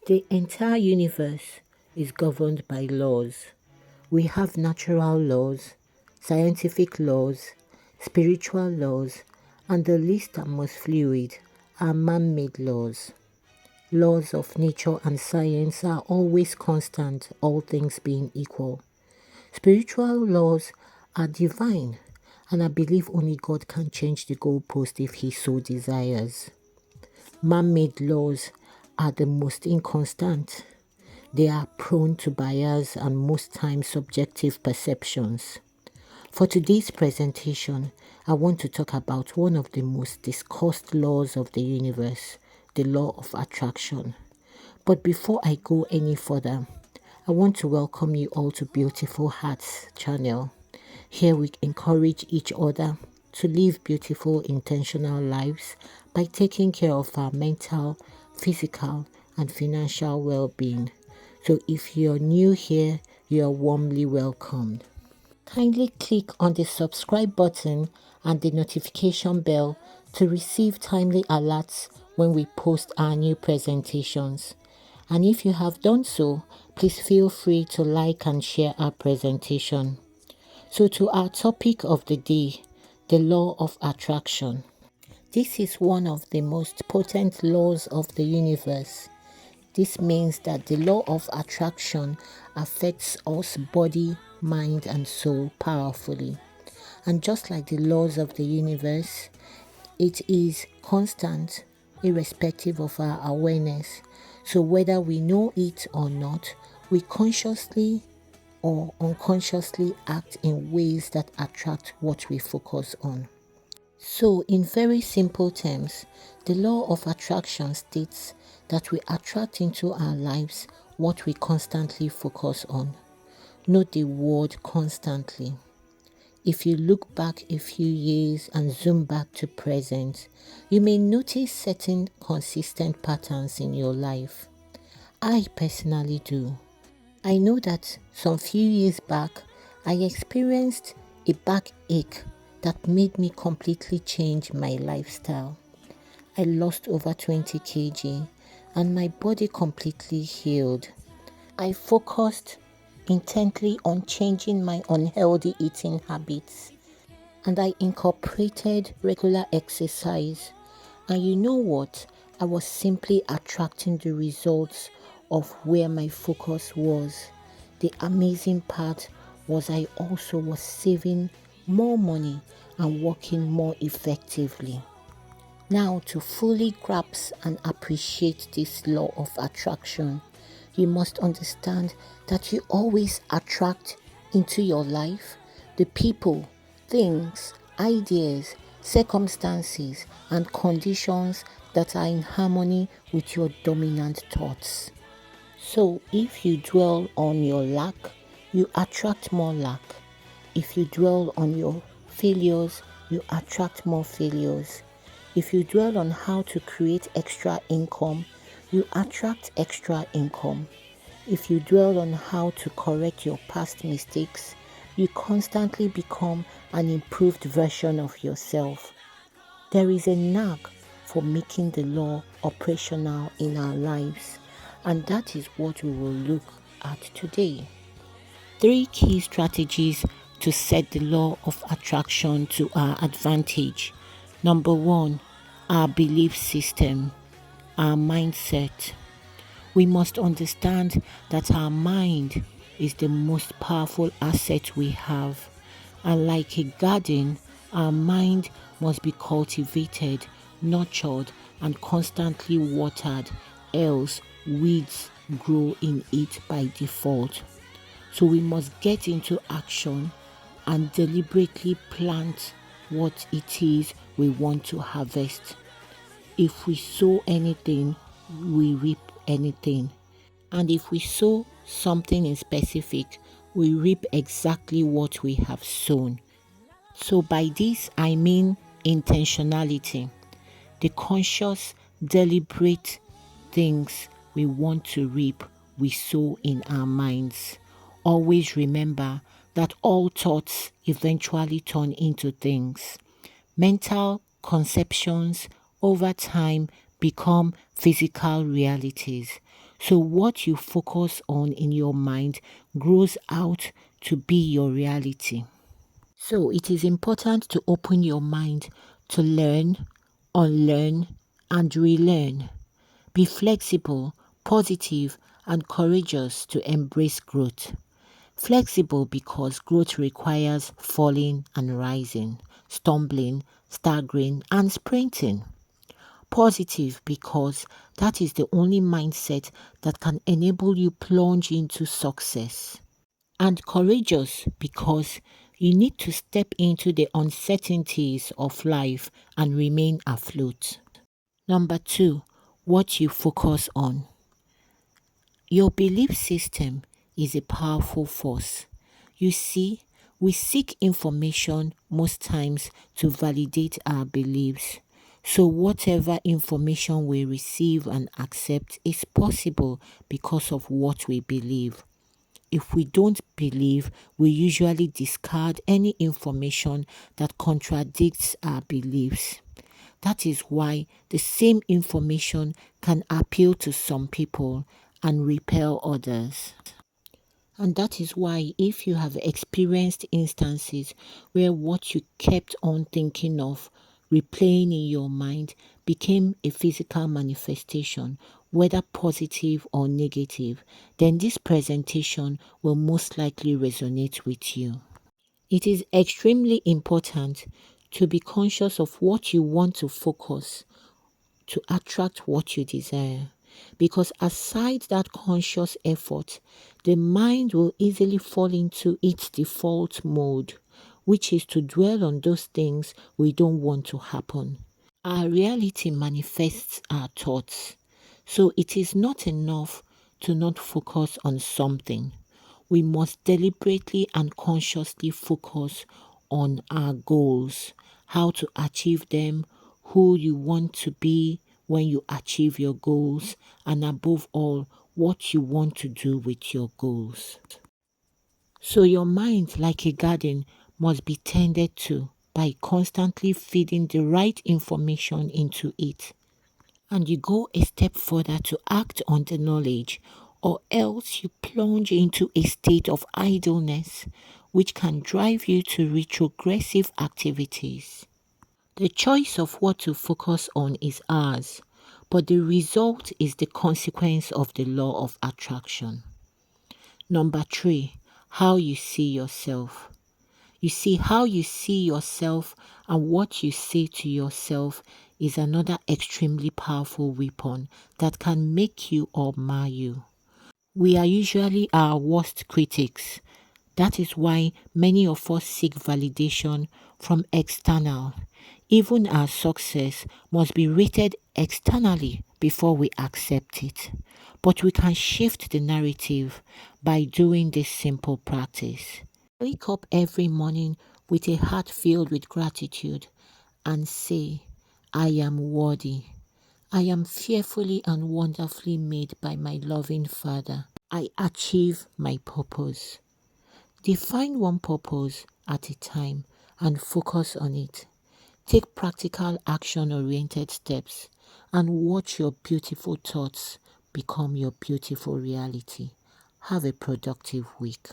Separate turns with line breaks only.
The entire universe is governed by laws. We have natural laws, scientific laws, spiritual laws, and the least and most fluid are man made laws. Laws of nature and science are always constant, all things being equal. Spiritual laws are divine, and I believe only God can change the goalpost if He so desires. Man made laws are the most inconstant. They are prone to bias and most times subjective perceptions. For today's presentation, I want to talk about one of the most discussed laws of the universe, the law of attraction. But before I go any further, I want to welcome you all to Beautiful Hearts channel. Here we encourage each other to live beautiful, intentional lives by taking care of our mental, physical, and financial well-being. So if you're new here, you're warmly welcomed. Kindly click on the subscribe button and the notification bell to receive timely alerts when we post our new presentations. And if you have done so, please feel free to like and share our presentation. So to our topic of the day, the law of attraction. This is one of the most potent laws of the universe. This means that the law of attraction affects us body, mind, and soul powerfully. And just like the laws of the universe, it is constant, irrespective of our awareness. So whether we know it or not, we consciously or unconsciously act in ways that attract what we focus on. So, in very simple terms, the law of attraction states that we attract into our lives what we constantly focus on. Note the word constantly. If you look back a few years and zoom back to present, you may notice certain consistent patterns in your life. I personally do. I know that some few years back, I experienced a backache that made me completely change my lifestyle. I lost over 20 kg and my body completely healed. I focused intently on changing my unhealthy eating habits and I incorporated regular exercise. And you know what? I was simply attracting the results of where my focus was. The amazing part was I also was saving more money and working more effectively. Now, to fully grasp and appreciate this law of attraction, you must understand that you always attract into your life the people, things, ideas, circumstances, and conditions that are in harmony with your dominant thoughts. So, if you dwell on your lack, you attract more lack. If you dwell on your failures, you attract more failures. If you dwell on how to create extra income, you attract extra income. If you dwell on how to correct your past mistakes, you constantly become an improved version of yourself. There is a knack for making the law operational in our lives, and that is what we will look at today. 3 key strategies to set the law of attraction to our advantage. Number 1, our belief system, our mindset. We must understand that our mind is the most powerful asset we have. And like a garden, our mind must be cultivated, nurtured, and constantly watered, else weeds grow in it by default. So we must get into action and deliberately plant what it is we want to harvest. If we sow anything, we reap anything. And if we sow something in specific, we reap exactly what we have sown. So by this, I mean intentionality, the conscious, deliberate things we want to reap, we sow in our minds. Always remember that all thoughts eventually turn into things. Mental conceptions over time become physical realities. So what you focus on in your mind grows out to be your reality. So it is important to open your mind to learn, unlearn, and relearn. Be flexible, positive, and courageous to embrace growth. Flexible because growth requires falling and rising, stumbling, staggering, and sprinting. Positive because that is the only mindset that can enable you plunge into success. And courageous because you need to step into the uncertainties of life and remain afloat. Number 2, what you focus on. Your belief system is a powerful force. You see, we seek information most times to validate our beliefs. So, whatever information we receive and accept is possible because of what we believe. If we don't believe, we usually discard any information that contradicts our beliefs. That is why the same information can appeal to some people and repel others. And that is why, if you have experienced instances where what you kept on thinking of, replaying in your mind, became a physical manifestation, whether positive or negative, then this presentation will most likely resonate with you. It is extremely important to be conscious of what you want to focus to attract what you desire. Because aside that conscious effort, the mind will easily fall into its default mode, which is to dwell on those things we don't want to happen. Our reality manifests our thoughts. So it is not enough to not focus on something. We must deliberately and consciously focus on our goals, how to achieve them, who you want to be when you achieve your goals, and above all, what you want to do with your goals. So your mind, like a garden, must be tended to by constantly feeding the right information into it. And you go a step further to act on the knowledge, or else you plunge into a state of idleness, which can drive you to retrogressive activities. The choice of what to focus on is ours, but the result is the consequence of the law of attraction. Number 3, how you see yourself. You see, how you see yourself and what you say to yourself is another extremely powerful weapon that can make you or mar you. We are usually our worst critics. That is why many of us seek validation from external. Even our success must be rated externally before we accept it. But we can shift the narrative by doing this simple practice. Wake up every morning with a heart filled with gratitude and say, I am worthy. I am fearfully and wonderfully made by my loving Father. I achieve my purpose. Define one purpose at a time and focus on it. Take practical action-oriented steps and watch your beautiful thoughts become your beautiful reality. Have a productive week.